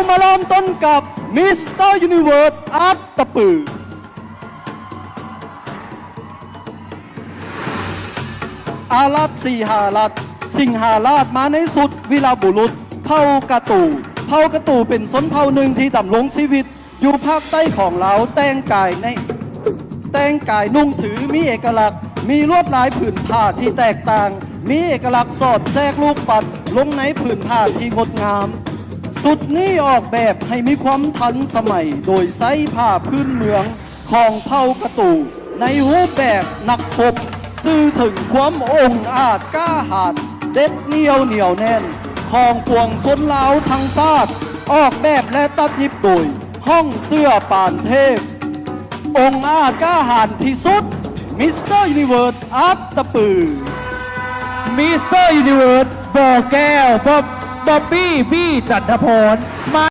มาเริ่มต้นกับมิสเตอร์ยูนิเวิร์สอาร์ตตะปืออารัตสีหารัตสิงหาราชมาในสุดวิลาบุรุษเผ่ากระตู่เป็นชนเผ่าหนึ่งที่ดำรงชีวิตอยู่ภาคใต้ของเราแต่งกายนุ่งถือมีเอกลักษณ์มีลวดลายผืนผ้าที่แตกต่างมีเอกลักษณ์สอดแทรกลูกปัดลงในผืนผ้าที่งดงามสุดนี้ออกแบบให้มีความทันสมัยโดยใช้ผ้าพื้นเมืองของเผ่ากระตู่ในรูปแบบนักพบสื่อถึงความองอาจกล้าหาญเด็ดเหนียวแน่นของปวงชนลาวทั้งชาติออกแบบและตัดเย็บโดยห้องเสื้อป่านเทพองอาจกล้าหาญที่สุดมิสเตอร์ยูนิเวิร์สอาร์ตตะปือมิสเตอร์ยูนิเวิร์สบ่อแก้วบ๊อบบี้บี้จันทพร